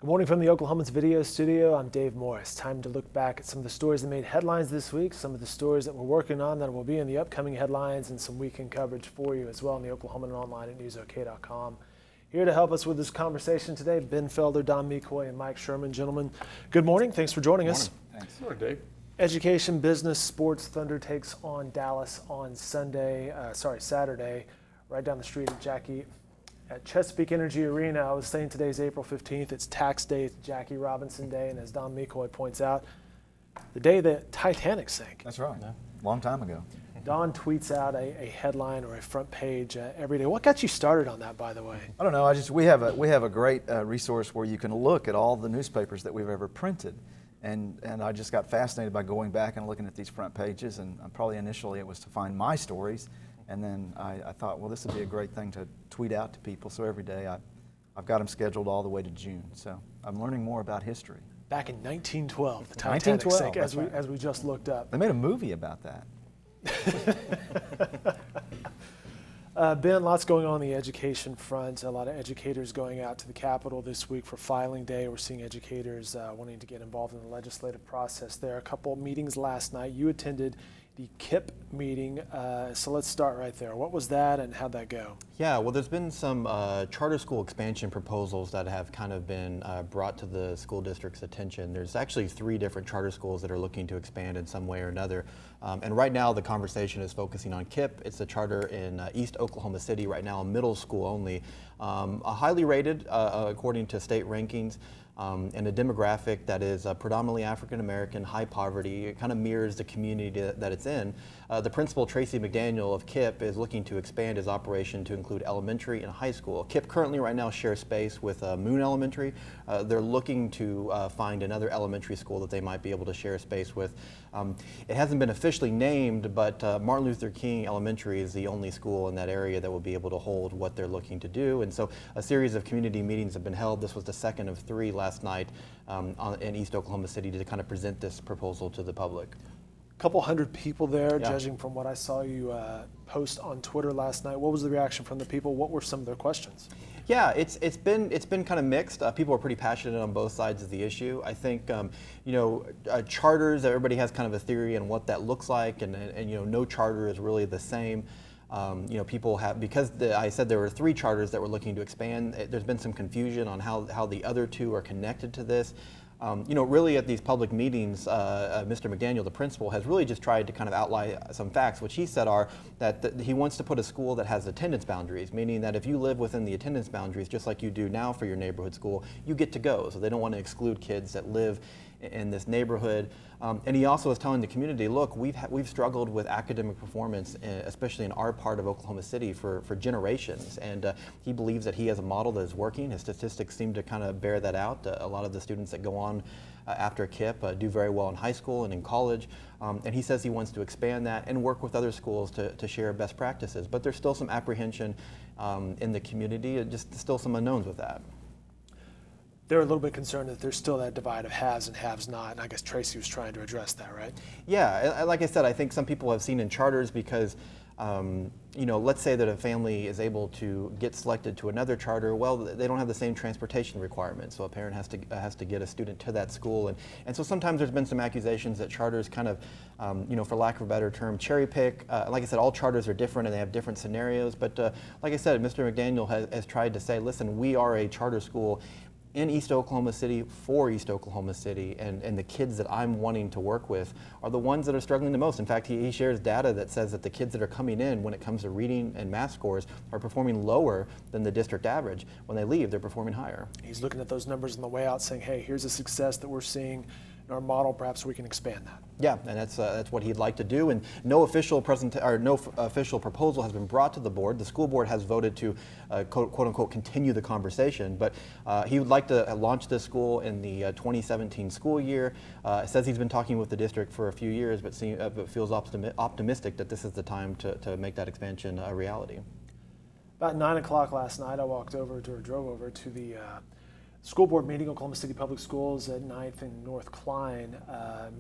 Good morning from the Oklahomans Video Studio. I'm Dave Morris. Time to look back at some of the stories that made headlines this week, some of the stories that we're working on that will be in the upcoming headlines, and some weekend coverage for you as well in the Oklahoman and online at newsok.com. Here to help us with this conversation today, Ben Felder, Don McCoy, and Mike Sherman. Gentlemen, good morning. Thanks for joining us. Thanks. Good morning, Dave. Education, business, sports. Thunder takes on Dallas on Saturday, right down the street at Chesapeake Energy Arena. I was saying today's April 15th. It's tax day. It's Jackie Robinson Day. And as Don McCoy points out, the day that Titanic sank. That's right. Yeah. Long time ago. Don tweets out a headline or a front page every day. What got you started on that, by the way? I don't know. We have a great resource where you can look at all the newspapers that we've ever printed. And I just got fascinated by going back and looking at these front pages. And probably initially it was to find my stories. And then I thought, well, this would be a great thing to tweet out to people. So every day I've got them scheduled all the way to June. So I'm learning more about history. Back in 1912, the Titanic sank, as we just looked up. They made a movie about that. Ben, lots going on the education front. A lot of educators going out to the Capitol this week for filing day. We're seeing educators wanting to get involved in the legislative process there. A couple meetings last night. You attended the KIPP meeting, so let's start right there. What was that and how'd that go? Yeah, well, there's been some charter school expansion proposals that have kind of been brought to the school district's attention. There's actually 3 different charter schools that are looking to expand in some way or another. And right now the conversation is focusing on KIPP. It's a charter in East Oklahoma City right now, middle school only. Highly rated according to state rankings. And a demographic that is predominantly African American, high poverty. It kind of mirrors the community that it's in. The principal, Tracy McDaniel of KIPP, is looking to expand his operation to include elementary and high school. KIPP currently right now shares space with Moon Elementary. They're looking to find another elementary school that they might be able to share space with. It hasn't been officially named, but Martin Luther King Elementary is the only school in that area that will be able to hold what they're looking to do. And so a series of community meetings have been held. This was the second of 3 last night in East Oklahoma City to kind of present this proposal to the public. A couple hundred people there, yeah. Judging from what I saw you post on Twitter last night. What was the reaction from the people? What were some of their questions? Yeah, it's been kind of mixed. People are pretty passionate on both sides of the issue. I think charters. Everybody has kind of a theory on what that looks like, and no charter is really the same. People have, because I said there were 3 charters that were looking to expand. There's been some confusion on how the other 2 are connected to this. Really at these public meetings, Mr. McDaniel, the principal, has really just tried to kind of outline some facts, which he said are that he wants to put a school that has attendance boundaries, meaning that if you live within the attendance boundaries, just like you do now for your neighborhood school, you get to go. So they don't want to exclude kids that live in this neighborhood. And he also is telling the community, look, we've struggled with academic performance, especially in our part of Oklahoma City, for generations. And he believes that he has a model that is working. His statistics seem to kind of bear that out. A lot of the students that go on after KIPP do very well in high school and in college. And he says he wants to expand that and work with other schools to share best practices. But there's still some apprehension in the community, just still some unknowns with that. They're a little bit concerned that there's still that divide of haves and haves not, and I guess Tracy was trying to address that, right? Yeah, like I said, I think some people have seen in charters because, let's say that a family is able to get selected to another charter. Well, they don't have the same transportation requirements, so a parent has to get a student to that school, and so sometimes there's been some accusations that charters kind of, for lack of a better term, cherry pick. Like I said, all charters are different and they have different scenarios. But like I said, Mr. McDaniel has tried to say, listen, we are a charter school in East Oklahoma City for East Oklahoma City, and the kids that I'm wanting to work with are the ones that are struggling the most. In fact, he shares data that says that the kids that are coming in when it comes to reading and math scores are performing lower than the district average. When they leave, they're performing higher. He's looking at those numbers on the way out saying, hey, here's a success that we're seeing in our model, perhaps we can expand that. Yeah, and that's what he'd like to do. And no official proposal has been brought to the board. The school board has voted to quote unquote continue the conversation, but he would like to launch this school in the 2017 school year. Says he's been talking with the district for a few years, but feels optimistic that this is the time to make that expansion a reality. About 9 o'clock last night, I drove over to the school board meeting, Oklahoma City Public Schools at 9th and North Klein.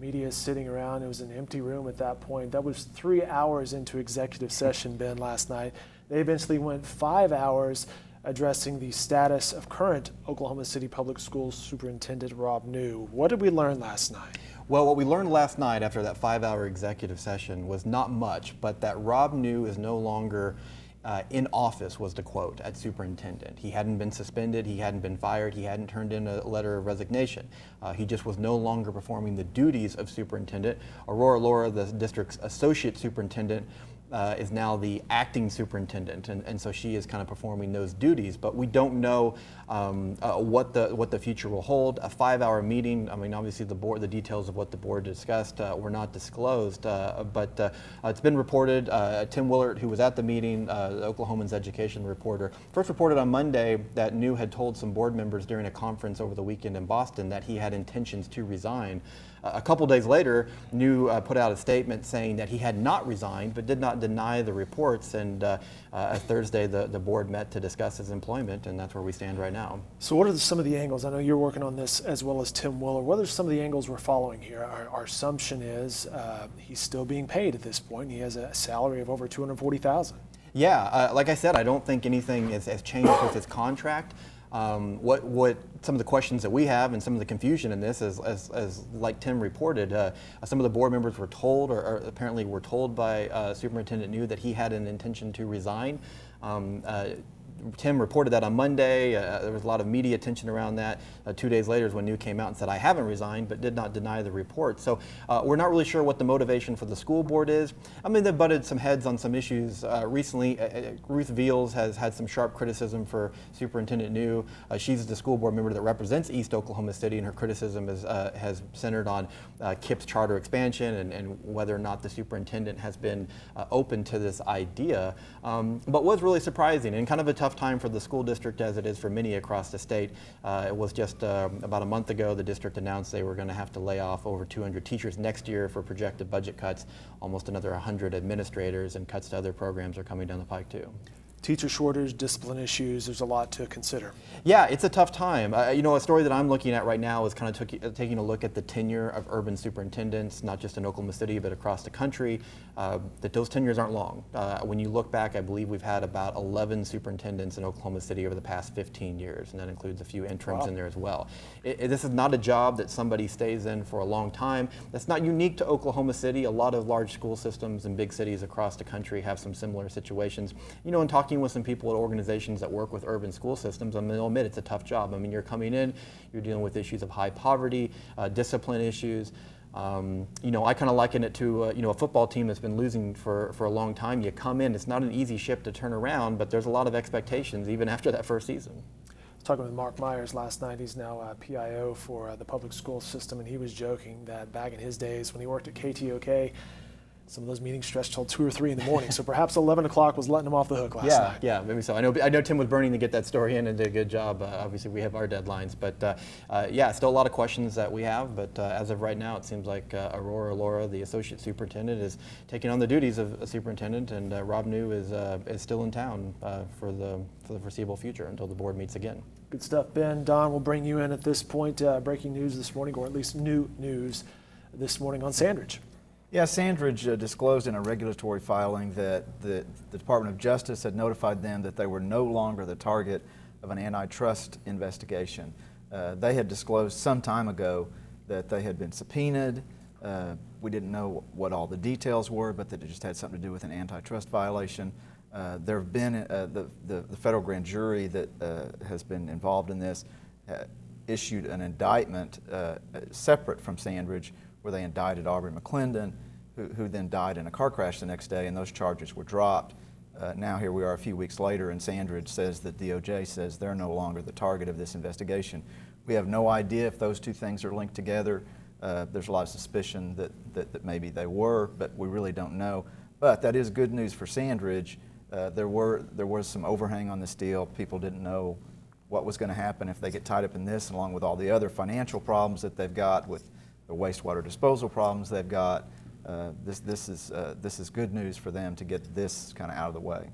Media sitting around. It was an empty room at that point. That was 3 hours into executive session, Ben, last night. They eventually went 5 hours. addressing the status of current Oklahoma City Public Schools Superintendent Rob New. What did we learn last night? Well, what we learned last night after that 5-hour executive session was not much, but that Rob New is no longer in office, was the quote, as superintendent. He hadn't been suspended, he hadn't been fired, he hadn't turned in a letter of resignation. He just was no longer performing the duties of superintendent. Aurora Laura, the district's associate superintendent, is now the acting superintendent, and so she is kind of performing those duties. But we don't know what the future will hold. A 5-hour meeting. I mean, obviously the details of what the board discussed were not disclosed, but it's been reported. Tim Willert, who was at the meeting, the Oklahoman's education reporter, first reported on Monday that New had told some board members during a conference over the weekend in Boston that he had intentions to resign. A couple days later, New put out a statement saying that he had not resigned, but did not deny the reports. And Thursday, the board met to discuss his employment, and that's where we stand right now. So what are some of the angles? I know you're working on this as well as Tim Willert. What are some of the angles we're following here? Our assumption is he's still being paid at this point. He has a salary of over $240,000. Yeah, like I said, I don't think anything has changed with his contract. What some of the questions that we have and some of the confusion in this is, as like Tim reported, some of the board members were told, or apparently were told by Superintendent New, that he had an intention to resign. Tim reported that on Monday. There was a lot of media attention around that. 2 days later is when New came out and said, I haven't resigned, but did not deny the report. So we're not really sure what the motivation for the school board is. I mean, they've butted some heads on some issues recently. Ruth Veals has had some sharp criticism for Superintendent New. She's the school board member that represents East Oklahoma City, and her criticism has centered on KIPP's charter expansion and whether or not the superintendent has been open to this idea. But what's really surprising and kind of a tough time for the school district, as it is for many across the state. It was just about a month ago the district announced they were going to have to lay off over 200 teachers next year for projected budget cuts. Almost another 100 administrators, and cuts to other programs are coming down the pike too. Teacher shortage, discipline issues, there's a lot to consider. Yeah, it's a tough time. You know, a story that I'm looking at right now is kind of taking a look at the tenure of urban superintendents, not just in Oklahoma City, but across the country, that those tenures aren't long. When you look back, I believe we've had about 11 superintendents in Oklahoma City over the past 15 years, and that includes a few interims in there as well. This is not a job that somebody stays in for a long time. That's not unique to Oklahoma City. A lot of large school systems in big cities across the country have some similar situations. You know, in talking with some people at organizations that work with urban school systems, I mean, they'll admit it's a tough job. I mean, you're coming in, you're dealing with issues of high poverty, discipline issues. You know, I kind of liken it to you know, a football team that's been losing for a long time. You come in, it's not an easy ship to turn around, but there's a lot of expectations even after that first season. I was talking with Mark Myers last night. He's now PIO for the public school system, and he was joking that back in his days when he worked at KTOK, some of those meetings stretched till 2 or 3 in the morning. So perhaps 11 o'clock was letting him off the hook last night. Yeah, maybe so. I know Tim was burning to get that story in and did a good job. Obviously, we have our deadlines, but yeah, still a lot of questions that we have. But as of right now, it seems like Aurora Laura, the associate superintendent, is taking on the duties of a superintendent, and Rob New is still in town for the foreseeable future until the board meets again. Good stuff, Ben. Don, we'll bring you in at this point. Breaking news this morning, or at least new news this morning on Sandridge. Yeah, Sandridge disclosed in a regulatory filing that the Department of Justice had notified them that they were no longer the target of an antitrust investigation. They had disclosed some time ago that they had been subpoenaed. We didn't know what all the details were, but that it just had something to do with an antitrust violation. There have been the federal grand jury that has been involved in this issued an indictment separate from Sandridge, where they indicted Aubrey McClendon, who then died in a car crash the next day, and those charges were dropped. Now here we are a few weeks later, and Sandridge says that DOJ says they're no longer the target of this investigation. We have no idea if those two things are linked together. There's a lot of suspicion that maybe they were, but we really don't know. But that is good news for Sandridge. There was some overhang on this deal. People didn't know what was going to happen if they get tied up in this, along with all the other financial problems that they've got with the wastewater disposal problems they've got. This is good news for them to get this kind of out of the way.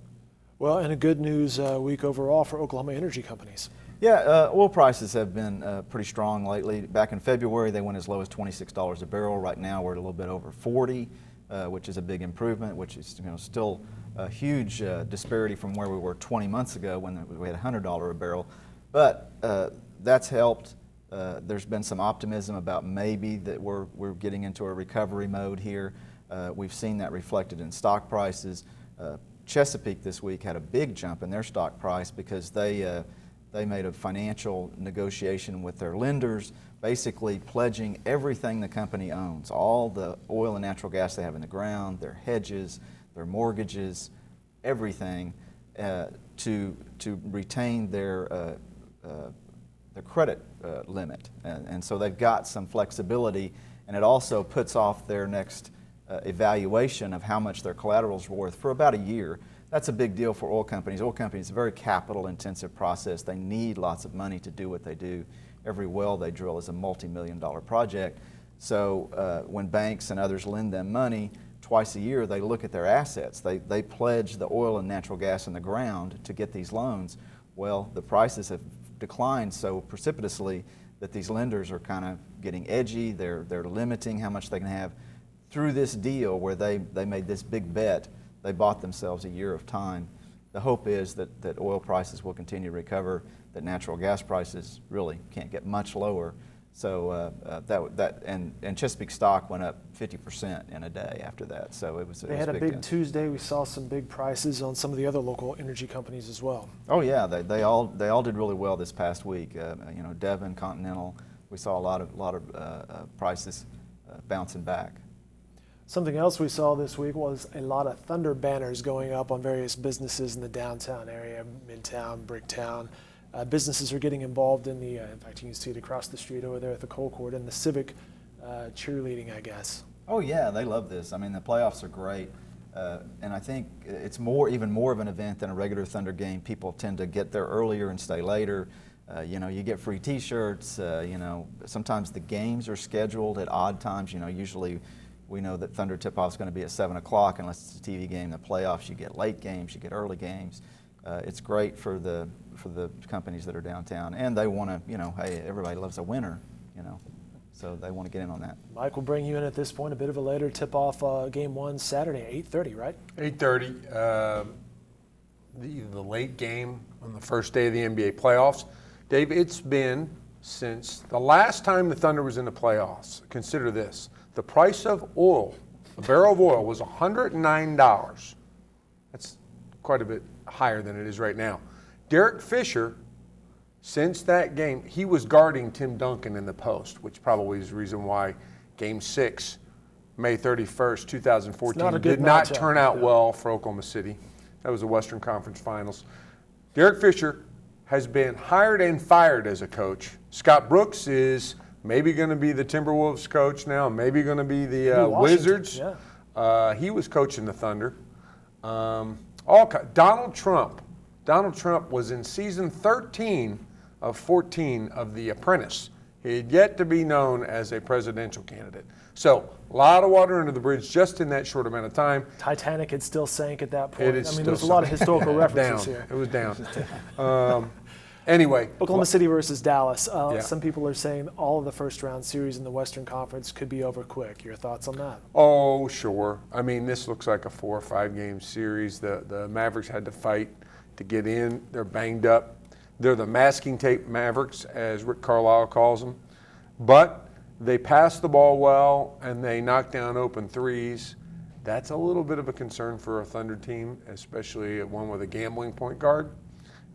Well, and a good news week overall for Oklahoma energy companies. Yeah, oil prices have been pretty strong lately. Back in February, they went as low as $26 a barrel. Right now, we're at a little bit over 40. which is a big improvement, which is still a huge disparity from where we were 20 months ago when we had $100 a barrel. But that's helped. There's been some optimism about maybe that we're getting into a recovery mode here. We've seen that reflected in stock prices. Chesapeake this week had a big jump in their stock price because they made a financial negotiation with their lenders, basically pledging everything the company owns, all the oil and natural gas they have in the ground, their hedges, their mortgages, everything, to retain their credit limit. And so they've got some flexibility, and it also puts off their next evaluation of how much their collateral is worth for about a year. That's a big deal for oil companies. Oil companies is a very capital-intensive process. They need lots of money to do what they do. Every well they drill is a multi-million-dollar project. So when banks and others lend them money, twice a year they look at their assets. They pledge the oil and natural gas in the ground to get these loans. Well, the prices have declined so precipitously that these lenders are kind of getting edgy. They're limiting how much they can have. Through this deal where they made this big bet, they bought themselves a year of time. The hope is that oil prices will continue to recover, that natural gas prices really can't get much lower. So and Chesapeake stock went up 50% in a day after that. So it was. They had a big Tuesday. We saw some big prices on some of the other local energy companies as well. Oh yeah, they all did really well this past week. Devon, Continental. We saw a lot of prices bouncing back. Something else we saw this week was a lot of Thunder banners going up on various businesses in the downtown area, Midtown, Bricktown. Businesses are getting involved in in fact, you can see it across the street over there at the Cole Court in the Civic cheerleading, I guess. Oh yeah, they love this. I mean, the playoffs are great. And I think it's even more of an event than a regular Thunder game. People tend to get there earlier and stay later. You get free T-shirts. Sometimes the games are scheduled at odd times. Usually we know that Thunder tip-off is going to be at 7 o'clock unless it's a TV game. The playoffs, you get late games, you get early games. It's great for the companies that are downtown, and they want to, hey, everybody loves a winner, so they want to get in on that. Mike will bring you in at this point, a bit of a later tip-off, game one Saturday, 8:30, right? 8:30. The late game on the first day of the NBA playoffs. Dave, it's been since the last time the Thunder was in the playoffs. Consider this. The price of oil, a barrel of oil, was $109. That's quite a bit higher than it is right now. Derek Fisher, since that game, he was guarding Tim Duncan in the post, which probably is the reason why Game 6, May 31st, 2014, did not turn out well for Oklahoma City. That was the Western Conference Finals. Derek Fisher has been hired and fired as a coach. Scott Brooks is maybe going to be the Timberwolves coach now, maybe going to be the Wizards. Yeah. He was coaching the Thunder. Donald Trump. Donald Trump was in season 13 of 14 of The Apprentice. He had yet to be known as a presidential candidate. So a lot of water under the bridge just in that short amount of time. Titanic had still sank at that point. There's a lot of historical references here. It was down. Anyway. Oklahoma City versus Dallas. Yeah. Some people are saying all of the first round series in the Western Conference could be over quick. Your thoughts on that? Oh, sure. I mean, this looks like a 4 or 5 game series. The Mavericks had to fight to get in. They're banged up. They're the masking tape Mavericks, as Rick Carlisle calls them. But they pass the ball well, and they knock down open threes. That's a little bit of a concern for a Thunder team, especially one with a gambling point guard.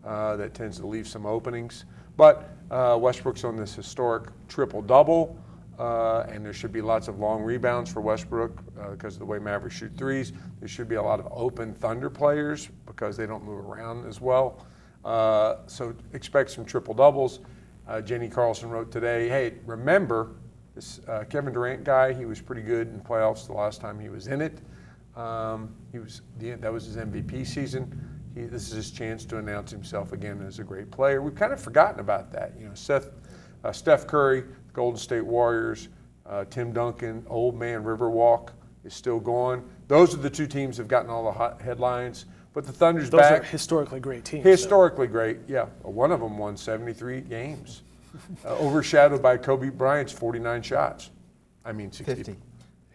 That tends to leave some openings. But Westbrook's on this historic triple-double, and there should be lots of long rebounds for Westbrook because of the way Mavericks shoot threes. There should be a lot of open Thunder players because they don't move around as well. So expect some triple-doubles. Jenny Carlson wrote today, hey, remember this Kevin Durant guy, he was pretty good in playoffs the last time he was in it. That was his MVP season. This is his chance to announce himself again as a great player. We've kind of forgotten about that. Steph Curry, Golden State Warriors, Tim Duncan, Old Man Riverwalk is still going. Those are the two teams that have gotten all the hot headlines. But the Thunder's Those back. are historically great teams. Historically great, yeah. One of them won 73 games, overshadowed by Kobe Bryant's 49 shots. I mean 60. 50.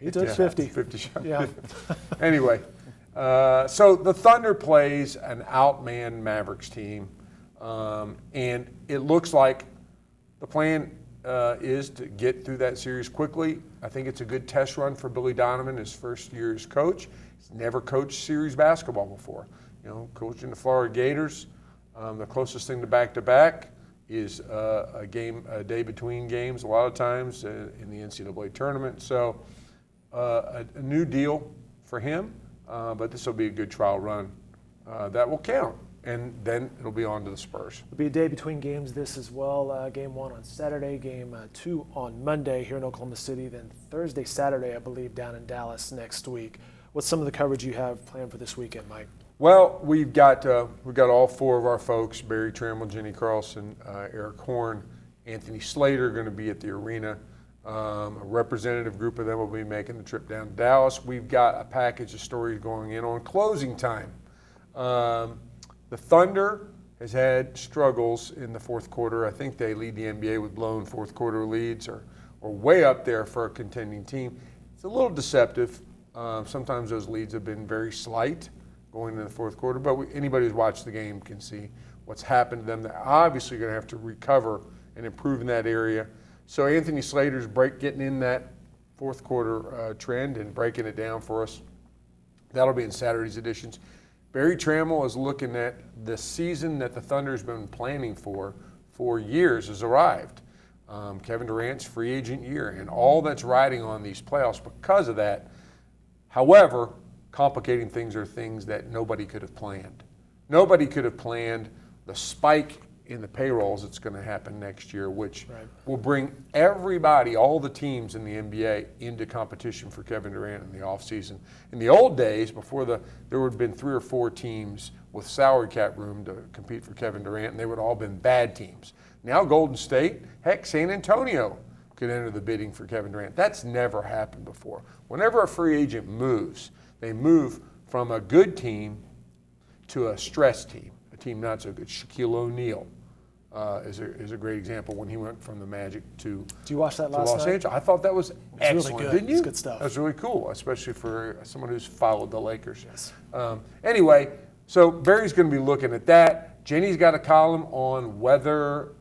He took Yeah, 50. 50 shots. Yeah. Anyway, so the Thunder plays an outmanned Mavericks team, and it looks like the plan is to get through that series quickly. I think it's a good test run for Billy Donovan, his first year as coach. He's never coached series basketball before. Coaching the Florida Gators, the closest thing to back-to-back is a day between games a lot of times in the NCAA tournament. So a new deal for him, but this will be a good trial run that will count. And then it'll be on to the Spurs. It'll be a day between games this as well. Game 1 on Saturday, game 2 on Monday here in Oklahoma City, then Thursday, Saturday, I believe, down in Dallas next week. What's some of the coverage you have planned for this weekend, Mike? Well, we've got all four of our folks: Barry Trammell, Jenny Carlson, Eric Horn, Anthony Slater, going to be at the arena. A representative group of them will be making the trip down to Dallas. We've got a package of stories going in on closing time. The Thunder has had struggles in the fourth quarter. I think they lead the NBA with blown fourth quarter leads, or way up there for a contending team. It's a little deceptive. Sometimes those leads have been very slight going into the fourth quarter, but anybody who's watched the game can see what's happened to them. They're obviously going to have to recover and improve in that area. So Anthony Slater's getting in that fourth quarter trend and breaking it down for us. That'll be in Saturday's editions. Barry Trammell is looking at the season that the Thunder's been planning for years has arrived. Kevin Durant's free agent year, and all that's riding on these playoffs because of that. However, complicating things are things that nobody could have planned. Nobody could have planned the spike in the payrolls that's going to happen next year, which will bring everybody, all the teams in the NBA, into competition for Kevin Durant in the offseason. In the old days, before there would have been 3 or 4 teams with salary cap room to compete for Kevin Durant, and they would have all been bad teams. Now Golden State, heck, San Antonio could enter the bidding for Kevin Durant. That's never happened before. Whenever a free agent moves, they move from a good team to a stress team, a team not so good. Shaquille O'Neal is a great example when he went from the Magic to Did you watch that last Los night? Angeles. I thought that was excellent, really good. didn't you? It's good stuff. That was really cool, especially for someone who's followed the Lakers. Yes. Anyway, so Barry's going to be looking at that. Jenny's got a column on whether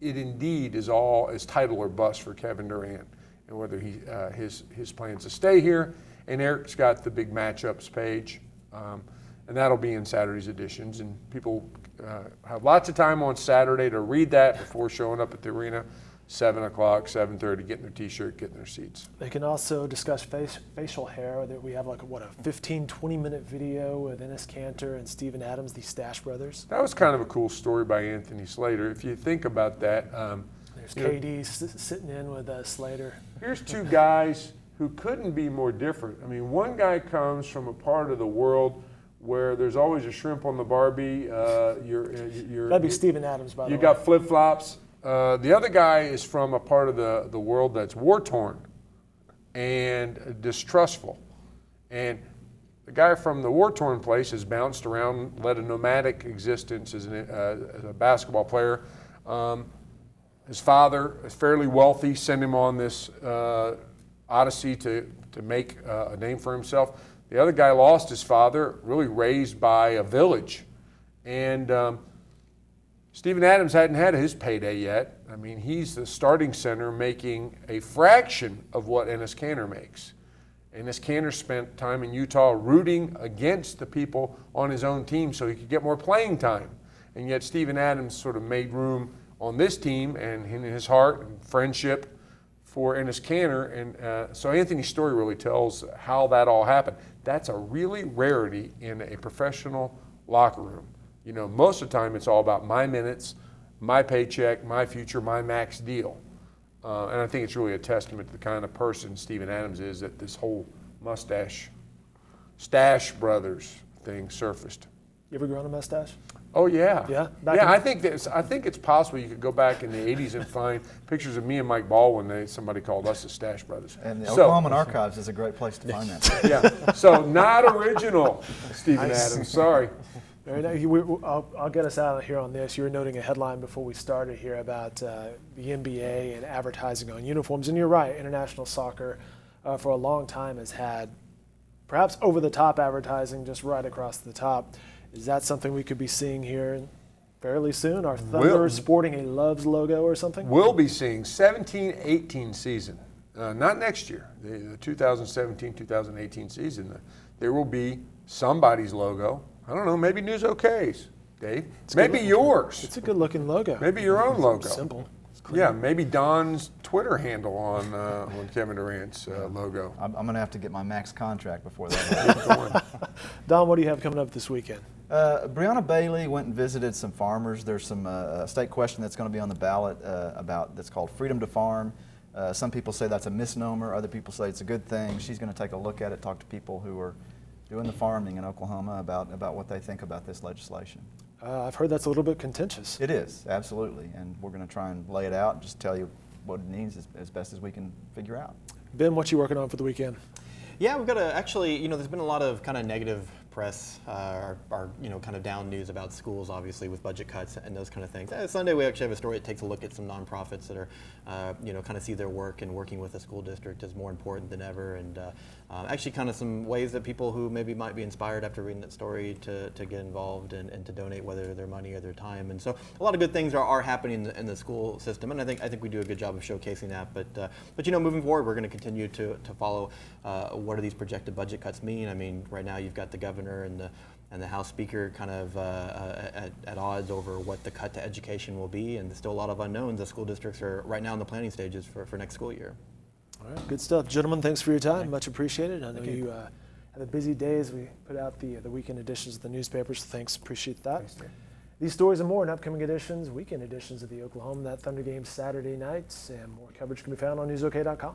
it indeed is title or bust for Kevin Durant, and whether his plans to stay here. And Eric's got the big matchups page, and that'll be in Saturday's editions. And people have lots of time on Saturday to read that before showing up at the arena, 7 o'clock, 7:30, getting their T-shirt, getting their seats. They can also discuss facial hair. That we have a 15, 20-minute video with Enes Kanter and Steven Adams, the Stash brothers. That was kind of a cool story by Anthony Slater. If you think about that. There's KD sitting in with Slater. Here's 2 guys who couldn't be more different. I mean, one guy comes from a part of the world where there's always a shrimp on the Barbie. That'd be Steven Adams, by the way. You got flip-flops. The other guy is from a part of the world that's war-torn and distrustful. And the guy from the war-torn place has bounced around, led a nomadic existence as a basketball player. His father is fairly wealthy, sent him on this odyssey to make a name for himself. The other guy lost his father, really raised by a village. And Steven Adams hadn't had his payday yet. I mean, he's the starting center making a fraction of what Enes Kanter makes. Enes Kanter spent time in Utah rooting against the people on his own team so he could get more playing time. And yet Steven Adams sort of made room on this team and in his heart and friendship for Enes Kanter. And so Anthony's story really tells how that all happened. That's a really rarity in a professional locker room. You know, most of the time it's all about my minutes, my paycheck, my future, my max deal. And I think it's really a testament to the kind of person Steven Adams is that this whole Stash Brothers thing surfaced. You ever grown a mustache? Oh yeah. Yeah? I think it's possible you could go back in the 80s and find pictures of me and Mike Baldwin. Somebody called us the Stash Brothers. And the Oklahoman Archives is a great place to find that. Yeah. So not original, Steven Adams. Sorry. Very nice. I'll get us out of here on this. You were noting a headline before we started here about the NBA and advertising on uniforms. And you're right, international soccer for a long time has had perhaps over-the-top advertising just right across the top. Is that something we could be seeing here fairly soon? Are Thunder sporting a Loves logo or something? We'll be seeing 17-18 season, not next year, the 2017-2018 season. There will be somebody's logo. I don't know, maybe News OK's, Dave. Maybe yours. It's a good-looking logo. Maybe your own logo. Simple. Yeah, maybe Don's Twitter handle on Kevin Durant's logo. I'm going to have to get my max contract before that. Don, what do you have coming up this weekend? Breonna Bailey went and visited some farmers. There's some state question that's going to be on the ballot that's called Freedom to Farm. Some people say that's a misnomer. Other people say it's a good thing. She's going to take a look at it, talk to people who are doing the farming in Oklahoma about what they think about this legislation. I've heard that's a little bit contentious. It is, absolutely. And we're going to try and lay it out and just tell you what it needs as best as we can figure out. Ben, what you working on for the weekend? Yeah, we've got to actually, there's been a lot of kind of negative press, kind of down news about schools, obviously, with budget cuts and those kind of things. Sunday, we actually have a story that takes a look at some nonprofits that are, kind of see their work and working with a school district is more important than ever. And actually kind of some ways that people who maybe might be inspired after reading that story to get involved and to donate, whether their money or their time. And so a lot of good things are happening in the school system. And I think we do a good job of showcasing that. But moving forward, we're going to continue to follow what do these projected budget cuts mean. I mean, right now you've got the governor and the House Speaker kind of at odds over what the cut to education will be, and there's still a lot of unknowns. The school districts are right now in the planning stages for next school year. All right, good stuff. Gentlemen, thanks for your time. Much appreciated. I know you have a busy day as we put out the weekend editions of the newspapers, so thanks. Appreciate that. Thanks, Dan. These stories and more in upcoming editions, weekend editions of the Oklahoma That Thunder game Saturday nights, and more coverage can be found on newsok.com.